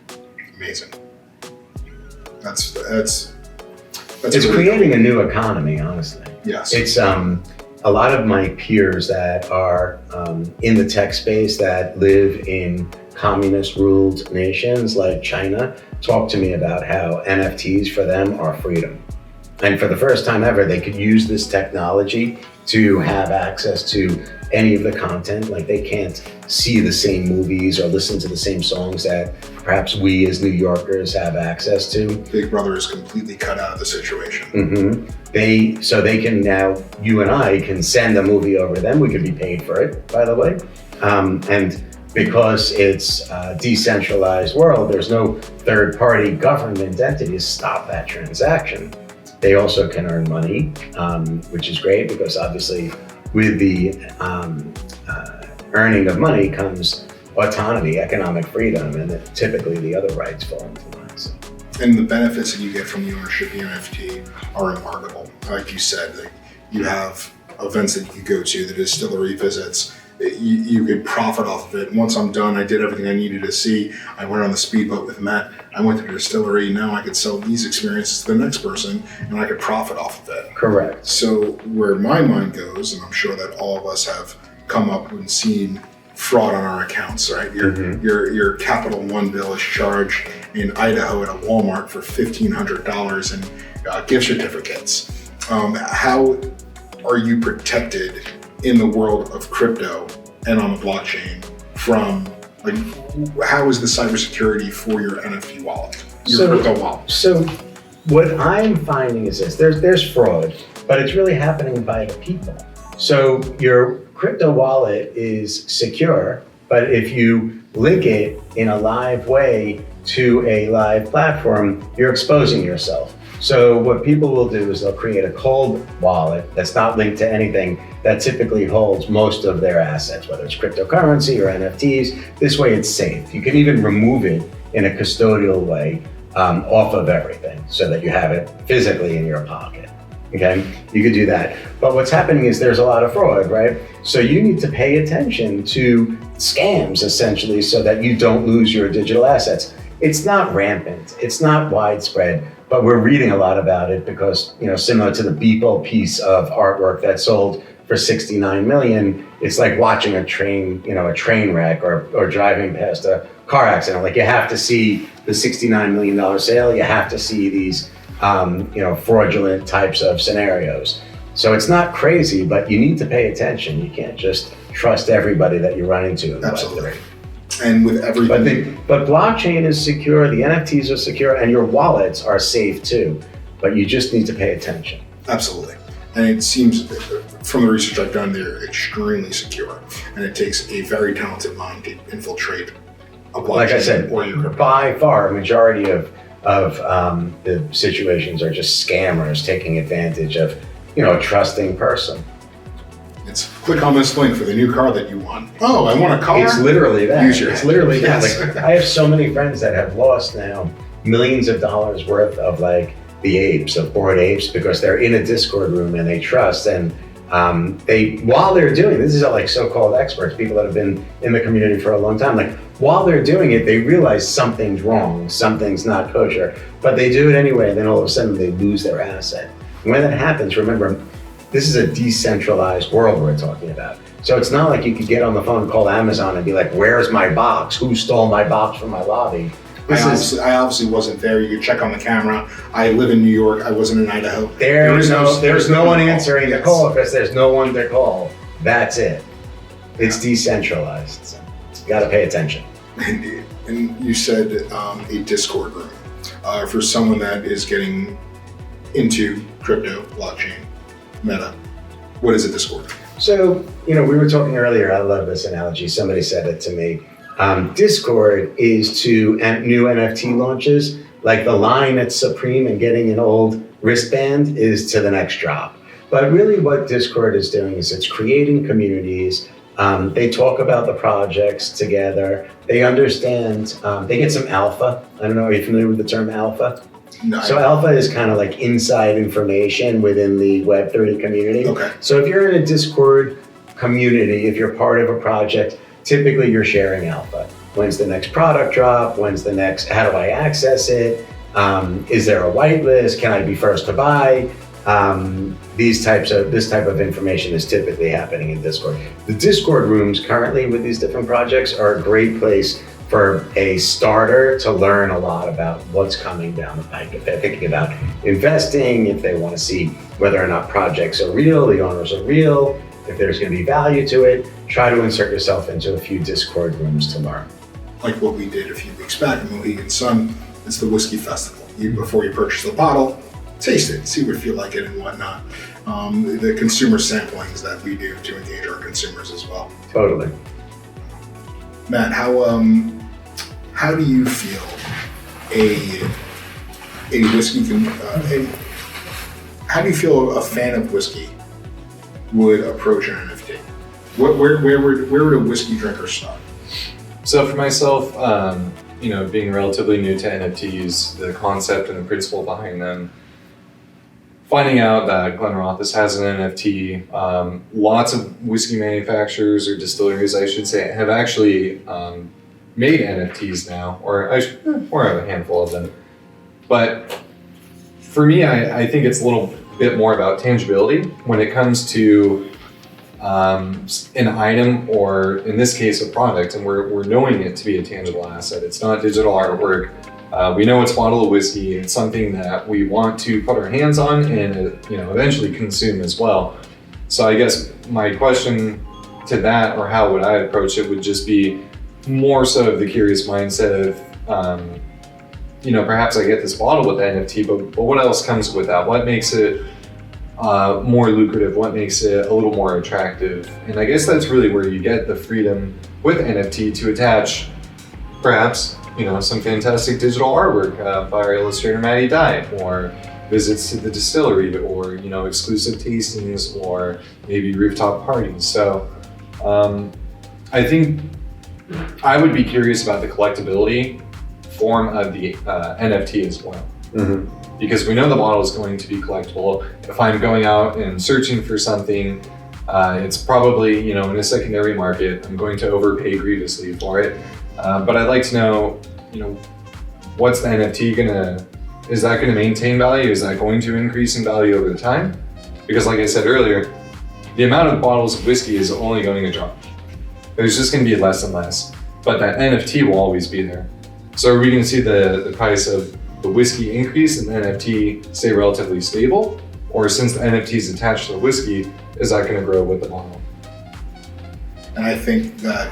Amazing. That's it's creating a new economy, honestly. Yes. It's a lot of my peers that are in the tech space that live in communist-ruled nations like China talk to me about how NFTs for them are freedom. And for the first time ever, they could use this technology to have access to any of the content. Like they can't see the same movies or listen to the same songs that perhaps we as New Yorkers have access to. Big Brother is completely cut out of the situation. So they can now, you and I can send a movie over to them. We could be paid for it, by the way. And because it's a decentralized world, there's no third-party government entities stop that transaction. They also can earn money, which is great because obviously with the earning of money comes autonomy, economic freedom, and typically the other rights fall into line. So. And the benefits that you get from the ownership of the NFT are remarkable. Like you said, like you have events that you could go to, the distillery visits, you could profit off of it. Once I'm done, I did everything I needed to see. I went on the speedboat with Matt. I went to the distillery. Now I could sell these experiences to the next person and I could profit off of it. Correct. So where my mind goes, and I'm sure that all of us have come up and seen fraud on our accounts, right? Your Capital One bill is charged in Idaho at a Walmart for $1,500 in gift certificates. How are you protected in the world of crypto and on the blockchain from, like, how is the cybersecurity for your NFT wallet, crypto wallet? So what I'm finding is this, there's fraud, but it's really happening by the people. So your crypto wallet is secure, but if you link it in a live way to a live platform, you're exposing yourself. So what people will do is they'll create a cold wallet that's not linked to anything that typically holds most of their assets, whether it's cryptocurrency or NFTs. This way it's safe. You can even remove it in a custodial way off of everything so that you have it physically in your pocket. Okay, you could do that. But what's happening is there's a lot of fraud, right? So you need to pay attention to scams essentially so that you don't lose your digital assets. It's not rampant, it's not widespread, but we're reading a lot about it because, similar to the Beeple piece of artwork that sold for 69 million, it's like watching a train wreck or driving past a car accident. Like you have to see the $69 million sale, you have to see these fraudulent types of scenarios. So it's not crazy, but you need to pay attention. You can't just trust everybody that you run into in Absolutely. Web3. And with everything. But blockchain is secure, the NFTs are secure, and your wallets are safe too. But you just need to pay attention. Absolutely. And it seems, from the research I've done, they're extremely secure. And it takes a very talented mind to infiltrate a blockchain. Like I said, or your crypto. by far, a majority of the situations are just scammers taking advantage of, a trusting person. It's click on this link for the new car that you want. Oh, I want a car? It's literally that. Use your It's head. literally Yes. that. Like, I have so many friends that have lost now millions of dollars worth of the apes, of Bored Apes, because they're in a Discord room and they trust. And while they're doing this is like so-called experts, people that have been in the community for a long time. Like while they're doing it, they realize something's wrong, something's not kosher, but they do it anyway. And then all of a sudden they lose their asset. And when that happens, remember, this is a decentralized world we're talking about. So it's not like you could get on the phone and call Amazon and be like, where's my box? Who stole my box from my lobby? I obviously wasn't there. You could check on the camera. I live in New York. I wasn't in Idaho. There's no one answering the Yes. call because there's no one to call. That's it. It's decentralized. So you got to pay attention. Indeed. And you said a Discord room. For someone that is getting into crypto, blockchain, meta, what is a Discord room? So, we were talking earlier, I love this analogy. Somebody said it to me. Discord is to new NFT launches, like the line at Supreme and getting an old wristband is to the next drop. But really what Discord is doing is it's creating communities. They talk about the projects together. They understand, they get some alpha. I don't know, are you familiar with the term alpha? No. So alpha is kind of like inside information within the Web3 community. Okay. So if you're in a Discord community, if you're part of a project, typically you're sharing alpha. When's the next product drop? When's the next, how do I access it? Is there a whitelist? Can I be first to buy? This type of information is typically happening in Discord. The Discord rooms currently with these different projects are a great place for a starter to learn a lot about what's coming down the pike. If they're thinking about investing, if they want to see whether or not projects are real, the owners are real, if there's going to be value to it, try to insert yourself into a few Discord rooms to learn. Like what we did a few weeks back in Mohegan Sun, it's the Whiskey Festival. Before you purchase the bottle, taste it, see what you like it and whatnot. The consumer samplings that we do to engage our consumers as well. Totally. Matt, how do you feel a whiskey how do you feel a fan of whiskey would approach an NFT? Where would a whiskey drinker start? So for myself, being relatively new to NFTs, the concept and the principle behind them, finding out that Glenrothes has an NFT, lots of whiskey manufacturers or distilleries, I should say, have actually made NFTs now, or I have a handful of them. But for me, I think it's a little bit more about tangibility when it comes to an item, or in this case, a product, and we're knowing it to be a tangible asset. It's not digital artwork. We know it's a bottle of whiskey. It's something that we want to put our hands on and eventually consume as well. So I guess my question to that, or how would I approach it, would just be more so of the curious mindset of, perhaps I get this bottle with the NFT, but what else comes with that? What makes it more lucrative? What makes it a little more attractive? And I guess that's really where you get the freedom with NFT to attach perhaps some fantastic digital artwork by our illustrator Maddie Dye, or visits to the distillery, or exclusive tastings, or maybe rooftop parties. So I think I would be curious about the collectability form of the NFT as well. Because we know the bottle is going to be collectible. If I'm going out and searching for something, it's probably, in a secondary market, I'm going to overpay grievously for it. But I'd like to know, what's the NFT is that gonna maintain value? Is that going to increase in value over time? Because like I said earlier, the amount of bottles of whiskey is only going to drop. There's just gonna be less and less, but that NFT will always be there. So are we gonna see the price of the whiskey increase and the NFT stay relatively stable? Or since the NFT is attached to the whiskey, is that gonna grow with the bottle? And I think that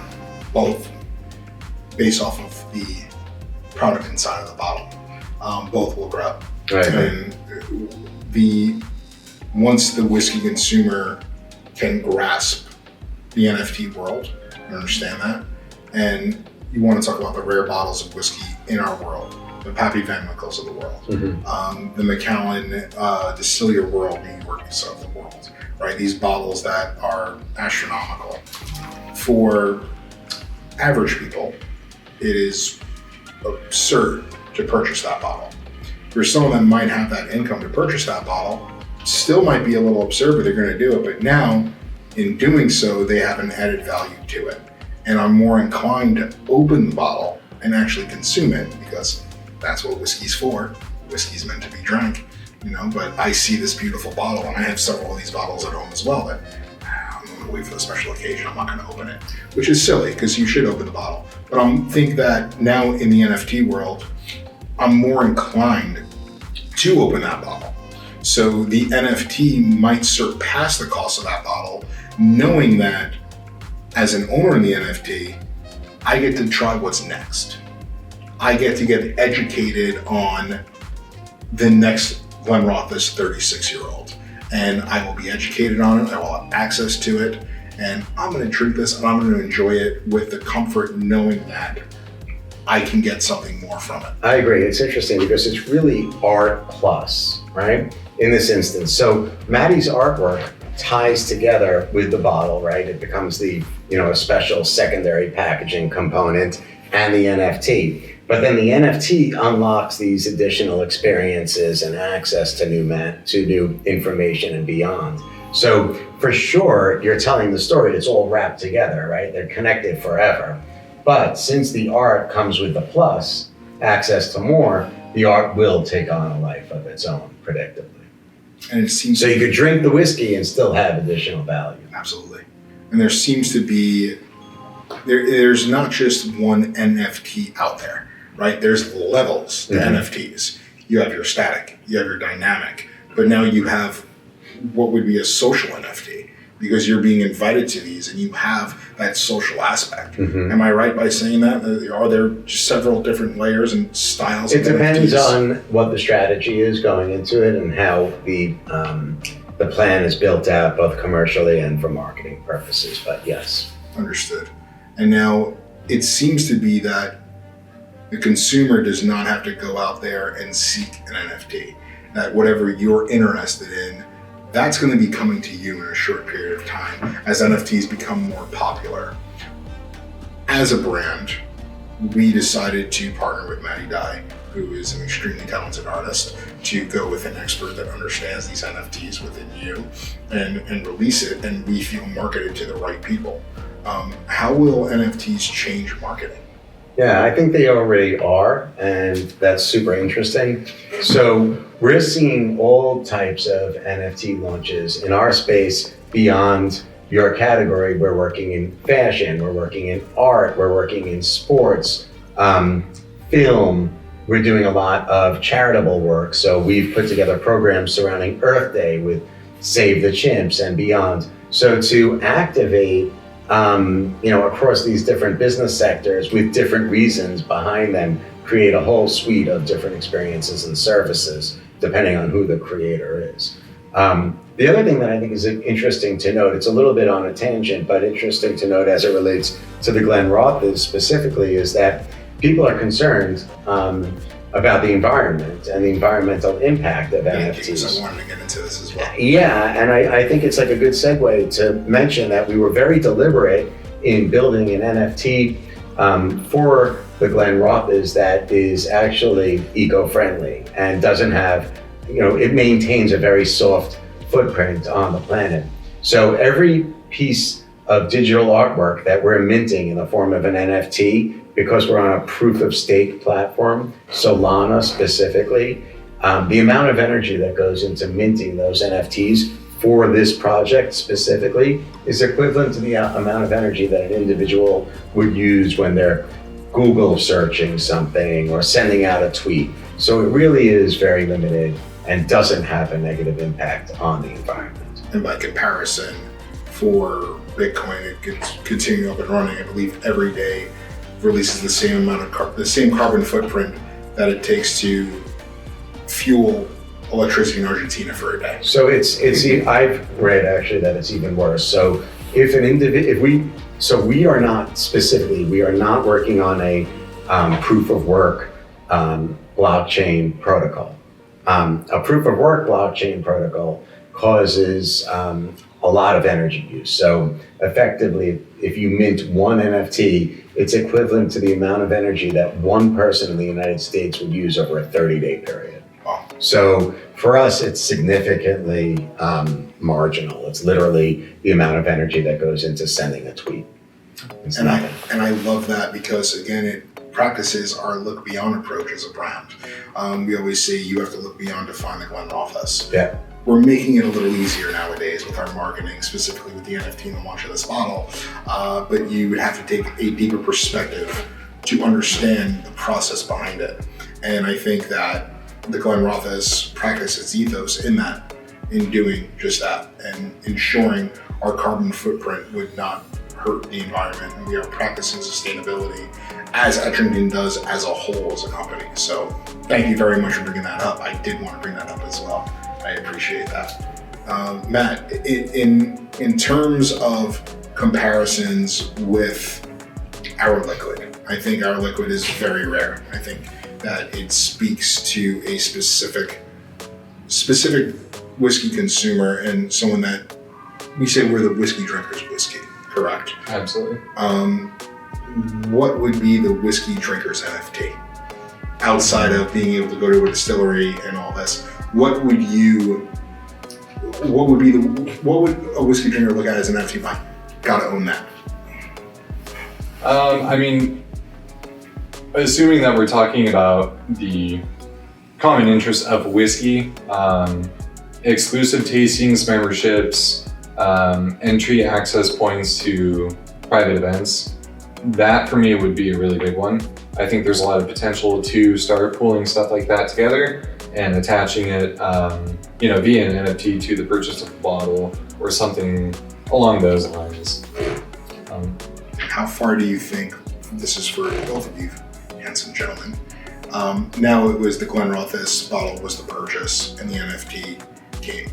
both, based off of the product inside of the bottle, both will grow. Right. And once the whiskey consumer can grasp the NFT world and understand that, and you want to talk about the rare bottles of whiskey in our world, the Pappy Van Winkles of the world, the Macallan Distiller world, New Yorkers of the world, right? These bottles that are astronomical. For average people, it is absurd to purchase that bottle. For someone that might have that income to purchase that bottle, still might be a little absurd, but they're going to do it. But now, in doing so, they have an added value to it. And I'm more inclined to open the bottle and actually consume it, because that's what whiskey's for. Whiskey's meant to be drank, but I see this beautiful bottle, and I have several of these bottles at home as well, that I'm going to wait for the special occasion. I'm not going to open it, which is silly, because you should open the bottle. But I think that now in the NFT world, I'm more inclined to open that bottle. So the NFT might surpass the cost of that bottle, knowing that as an owner in the NFT, I get to try what's next. I get to get educated on the next Glenrothes 36-year-old. And I will be educated on it, I will have access to it, and I'm gonna drink this and I'm gonna enjoy it with the comfort knowing that I can get something more from it. I agree. It's interesting because it's really art plus, right? In this instance. So Maddie's artwork ties together with the bottle, right? It becomes the, a special secondary packaging component and the NFT. But then the NFT unlocks these additional experiences and access to new information and beyond. So for sure, you're telling the story, it's all wrapped together, right? They're connected forever. But since the art comes with the plus, access to more, the art will take on a life of its own, predictably. And it seems so you could drink the whiskey and still have additional value. Absolutely. And there seems to be, there's not just one NFT out there, right? There's levels to NFTs. You have your static, you have your dynamic, but now you have what would be a social NFT, because you're being invited to these and you have that social aspect. Am I right by saying that? Are there just several different layers and styles? It depends on what the strategy is going into it and how the plan is built out, both commercially and for marketing purposes, but yes. Understood. And now it seems to be that the consumer does not have to go out there and seek an NFT, that whatever you're interested in, that's going to be coming to you in a short period of time as NFTs become more popular. As a brand, we decided to partner with Maddie Dye, who is an extremely talented artist, to go with an expert that understands these NFTs within you and release it, and we feel marketed to the right people. How will NFTs change marketing? Yeah, I think they already are, and that's super interesting. So we're seeing all types of NFT launches in our space beyond your category. We're working in fashion, we're working in art, we're working in sports, film. We're doing a lot of charitable work. So we've put together programs surrounding Earth Day with Save the Chimps and beyond. So to activate across these different business sectors with different reasons behind them, create a whole suite of different experiences and services, depending on who the creator is. The other thing that I think is interesting to note, it's a little bit on a tangent, but interesting to note as it relates to the Glenrothes specifically, is that people are concerned about the environment and the environmental impact of NFTs. I wanted to get into this as well. Yeah, and I think it's like a good segue to mention that we were very deliberate in building an NFT for the Glenrothes that is actually eco-friendly and doesn't have, it maintains a very soft footprint on the planet. So every piece of digital artwork that we're minting in the form of an NFT, because we're on a proof of stake platform, Solana specifically, the amount of energy that goes into minting those NFTs for this project specifically is equivalent to the amount of energy that an individual would use when they're Google searching something or sending out a tweet. So it really is very limited and doesn't have a negative impact on the environment. And by comparison, for Bitcoin, it gets continue up and running. I believe every day releases the same amount of the same carbon footprint that it takes to fuel electricity in Argentina for a day. So I've read actually that it's even worse. So if we are not working on a proof of work blockchain protocol. A proof of work blockchain protocol causes a lot of energy use. So effectively, if you mint one NFT, it's equivalent to the amount of energy that one person in the United States would use over a 30-day period. Wow. So for us, it's significantly marginal. It's literally the amount of energy that goes into sending a tweet. And I love that because, again, it practices our look beyond approach as a brand. We always say you have to look beyond to find the Glenrothes. Yeah. We're making it a little easier nowadays with our marketing, specifically with the NFT and the launch of this model. But you would have to take a deeper perspective to understand the process behind it. And I think that the Glenrothes practice its ethos in doing just that and ensuring our carbon footprint would not hurt the environment. And we are practicing sustainability as Etrington does as a whole as a company. So thank you very much for bringing that up. I did want to bring that up as well. I appreciate that. Matt, in terms of comparisons with our liquid, I think our liquid is very rare. I think that it speaks to a specific whiskey consumer and someone that we say we're the whiskey drinkers whiskey, correct? Absolutely. What would be the whiskey drinkers NFT? Outside of being able to go to a distillery and all this, what would a whiskey drinker look at as an NFT? I gotta own that. I mean, assuming that we're talking about the common interest of whiskey, exclusive tastings, memberships, entry access points to private events, that for me would be a really big one. I think there's a lot of potential to start pooling stuff like that together and attaching it, via an NFT to the purchase of a bottle or something along those lines. How far do you think, this is for both of you handsome gentlemen, now it was the Glenrothes bottle was the purchase and the NFT came.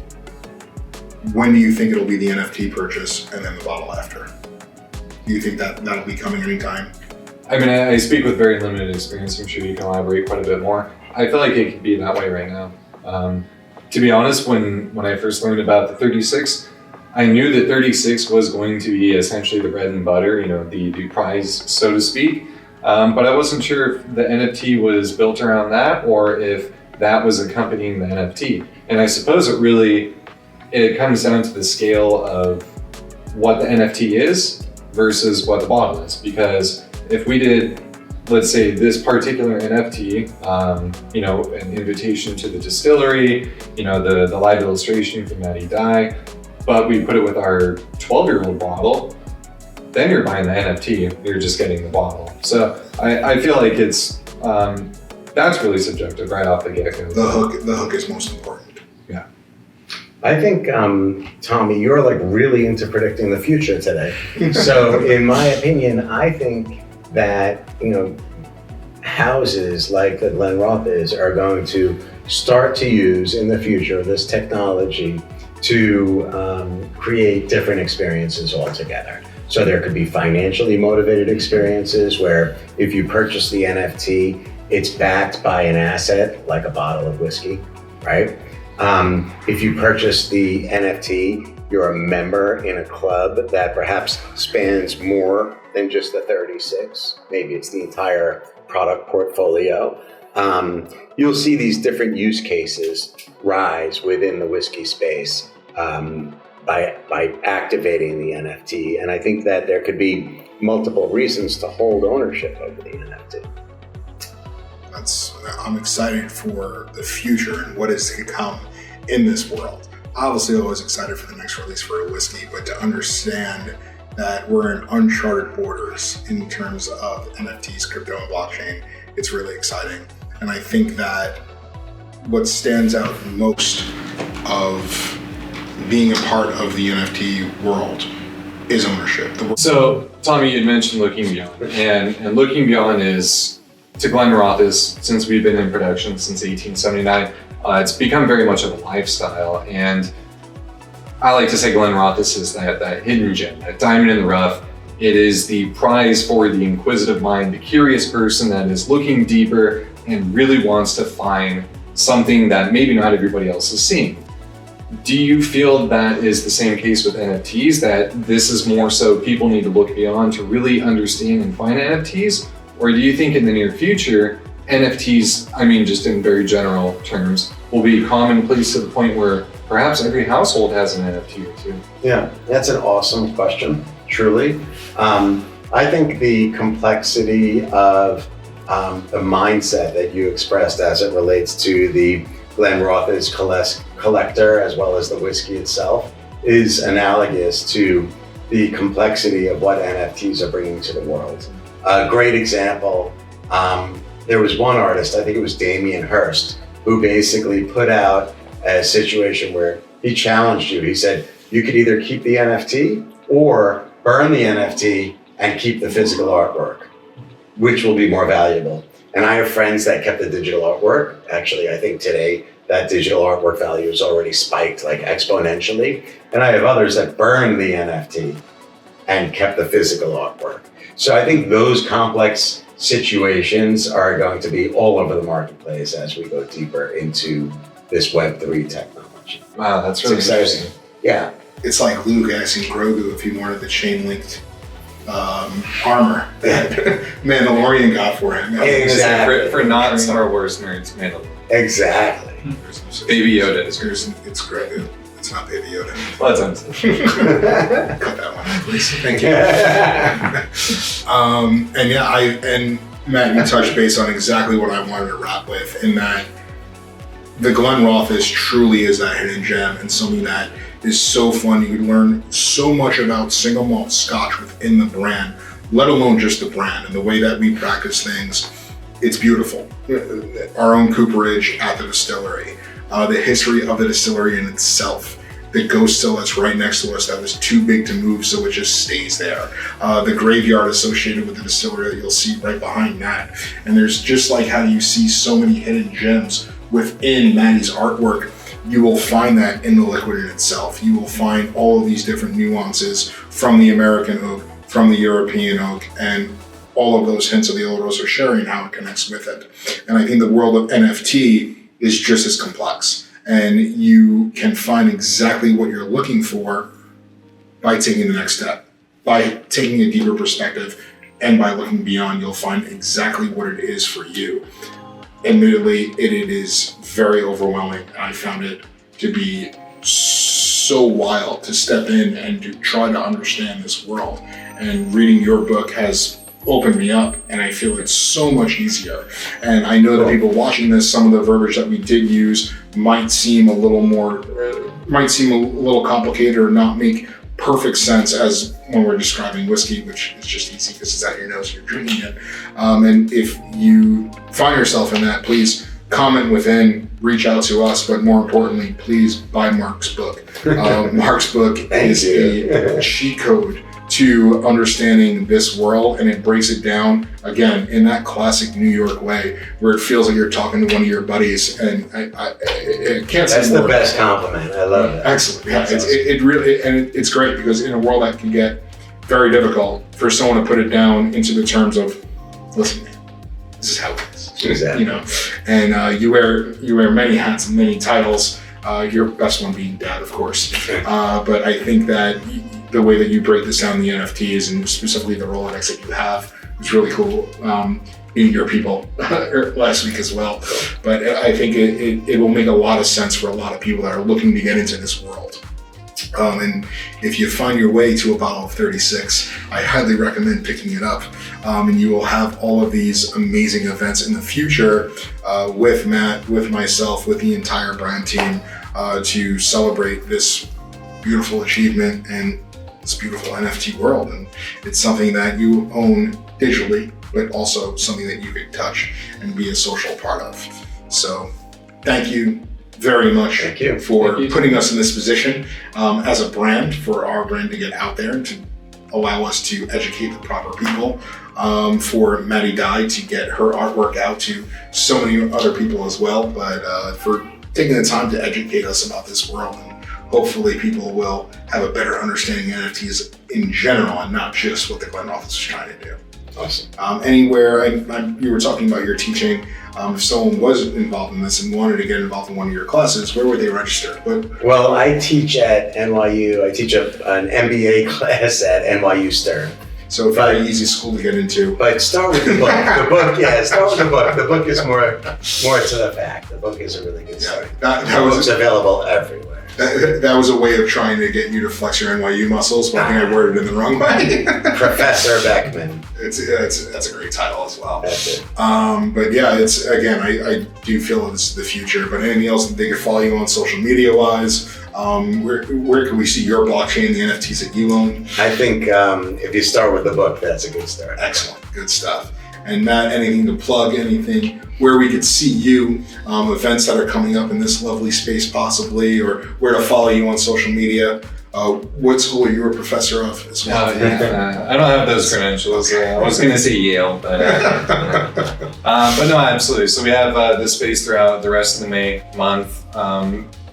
When do you think it'll be the NFT purchase and then the bottle after? Do you think that'll be coming anytime? I mean, I speak with very limited experience. I'm sure you can elaborate quite a bit more. I feel like it could be that way right now. To be honest, when I first learned about the 36, I knew that 36 was going to be essentially the bread and butter, the prize, so to speak. But I wasn't sure if the NFT was built around that or if that was accompanying the NFT. And I suppose it comes down to the scale of what the NFT is versus what the bottle is. Because if we did, let's say, this particular NFT, an invitation to the distillery, the live illustration from Maddie Dye, but we put it with our 12-year-old bottle, then you're buying the NFT, you're just getting the bottle. So I feel like it's, that's really subjective right off the get-go. The hook is most important. Yeah. I think, Tommy, you're like really into predicting the future today. So in my opinion, I think that, houses like the Glenrothes are going to start to use in the future this technology to create different experiences altogether. So there could be financially motivated experiences where if you purchase the NFT, it's backed by an asset like a bottle of whiskey, right? If you purchase the NFT, you're a member in a club that perhaps spans more than just the 36. Maybe it's the entire product portfolio. You'll see these different use cases rise within the whiskey space by activating the NFT. And I think that there could be multiple reasons to hold ownership over the NFT. I'm excited for the future and what is to come in this world. Obviously, always excited for the next release for a whiskey, but to understand that we're in uncharted borders in terms of NFTs, crypto, and blockchain, it's really exciting. And I think that what stands out most of being a part of the NFT world is ownership. So, Tommy, you had mentioned looking beyond, and looking beyond is, to Glenrothes, since we've been in production since 1879, it's become very much of a lifestyle. And I like to say Glenrothes is that hidden gem, that diamond in the rough. It is the prize for the inquisitive mind, the curious person that is looking deeper and really wants to find something that maybe not everybody else is seeing. Do you feel that is the same case with NFTs, that this is more so people need to look beyond to really understand and find NFTs? Or do you think in the near future, NFTs, I mean, just in very general terms, will be commonplace to the point where perhaps every household has an NFT or two? Yeah, that's an awesome question, truly. I think the complexity of the mindset that you expressed as it relates to the Glenrothes collector as well as the whiskey itself is analogous to the complexity of what NFTs are bringing to the world. A great example, there was one artist, I think it was Damien Hirst, who basically put out a situation where he challenged you. He said, you could either keep the NFT or burn the NFT and keep the physical artwork. Which will be more valuable? And I have friends that kept the digital artwork. Actually, I think today that digital artwork value is already spiked like exponentially. And I have others that burned the NFT and kept the physical artwork. So I think those complex situations are going to be all over the marketplace as we go deeper into this Web3 technology. Wow, that's really exciting. Yeah. It's like Luke asking Grogu if he wanted the chain-linked armor that Mandalorian got for him. Exactly. For not Star Wars nerds, Mandalorian. Exactly. Baby Yoda is It's Grogu. It's not Baby Yoda. Well, that's Cut that one out, please. Thank you. And yeah, and Matt, you touched base on exactly what I wanted to wrap with, in that the Glenrothes truly is that hidden gem and something that is so fun. You can learn so much about single malt Scotch within the brand, let alone just the brand and the way that we practice things. It's beautiful. Our own cooperage at the distillery, the history of the distillery in itself, the ghost still that's right next to us that was too big to move, so it just stays there. The graveyard associated with the distillery that you'll see right behind Matt. And there's just like how you see so many hidden gems within Maddie's artwork, you will find that in the liquid in itself. You will find all of these different nuances from the American oak, from the European oak, and all of those hints of the Oloroso sherry and how it connects with it. And I think the world of NFT is just as complex. And you can find exactly what you're looking for by taking the next step, by taking a deeper perspective, and by looking beyond. You'll find exactly what it is for you. Admittedly, it is very overwhelming. I found it to be so wild to step in and to try to understand this world. And reading your book has opened me up, and I feel it's so much easier. And I know that people watching this, some of the verbiage that we did use might seem a little complicated or not make perfect sense as when we're describing whiskey, which is just easy because it's out your nose and you're drinking it. And if you find yourself in that, please comment within, reach out to us, but more importantly, please buy Marc's book. Marc's book is a cheat code to understanding this world, and it breaks it down again in that classic New York way, where it feels like you're talking to one of your buddies. And I can't say that's more. the best compliment. I love it. Excellent. Yeah, it really, and it's great because in a world that can get very difficult for someone to put it down into the terms of, listen, man, this is how it is. Exactly. You know, and you wear many hats and many titles. Your best one being dad, of course. But I think that the way that you break this down, the NFTs and specifically the Rolodex that you have, is really cool. Meeting your people last week as well. But I think it will make a lot of sense for a lot of people that are looking to get into this world. And if you find your way to a bottle of 36, I highly recommend picking it up. And you will have all of these amazing events in the future with Matt, with myself, with the entire brand team to celebrate this beautiful achievement and this beautiful NFT world. And it's something that you own digitally, but also something that you could touch and be a social part of. So thank you very much for putting us in this position as a brand, for our brand to get out there and to allow us to educate the proper people, for Maddie Dye to get her artwork out to so many other people as well, but for taking the time to educate us about this world. And hopefully people will have a better understanding of NFTs in general and not just what the Glenrothes is trying to do. Awesome. Anywhere, you were talking about your teaching. If someone was involved in this and wanted to get involved in one of your classes, where would they register? Well, I teach at NYU. I teach an MBA class at NYU Stern. So very easy school to get into. But start with the book. Start with the book. The book is more to the fact. The book is a really good start. That was available everywhere. That was a way of trying to get you to flex your NYU muscles, but I think I worded it in the wrong way. Professor Beckman. That's a great title as well. That's it. But yeah, it's again, I do feel this is the future. But anything else that they could follow you on social media wise? Where can we see your blockchain, the NFTs that you own? I think if you start with the book, that's a good start. Excellent, good stuff. And Matt, anything to plug, anything where we could see you, events that are coming up in this lovely space possibly, or where to follow you on social media? What school are you a professor of as well? I don't have those credentials. I was going to say Yale, but no, absolutely. So we have this space throughout the rest of the May month.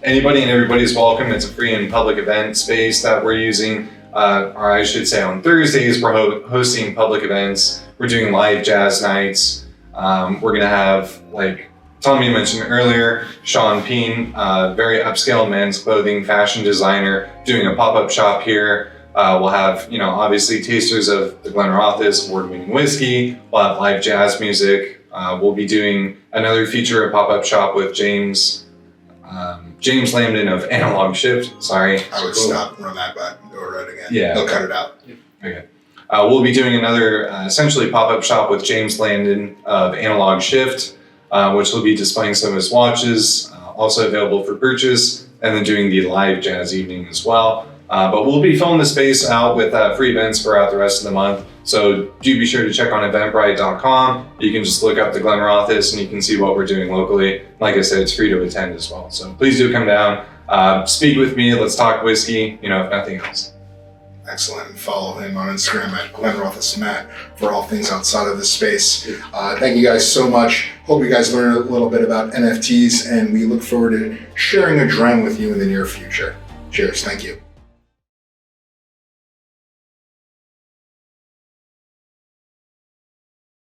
Anybody and everybody is welcome. It's a free and public event space that we're using. Or I should say on Thursdays, we're hosting public events. We're doing live jazz nights. We're going to have, like Tommy mentioned earlier, Sean Peen, very upscale men's clothing fashion designer, doing a pop-up shop here. We'll have, obviously tasters of the Glenrothes award-winning whiskey. We'll have live jazz music. We'll be doing another feature, a pop-up shop with James Lambden of Analog Shift. Sorry. I would stop, run that back, go right again. Yeah. They'll cut it out. Okay. We'll be doing another essentially pop-up shop with James Lambden of Analog Shift, which will be displaying some of his watches, also available for purchase, and then doing the live jazz evening as well. But we'll be filling the space out with free events throughout the rest of the month. So do be sure to check on eventbrite.com. You can just look up the Glenrothes and you can see what we're doing locally. Like I said, it's free to attend as well. So please do come down, speak with me, let's talk whiskey, if nothing else. Excellent. And follow him on Instagram at Glenrothes Matt for all things outside of this space. Thank you guys so much. Hope you guys learned a little bit about NFTs, and we look forward to sharing a dram with you in the near future. Cheers. Thank you.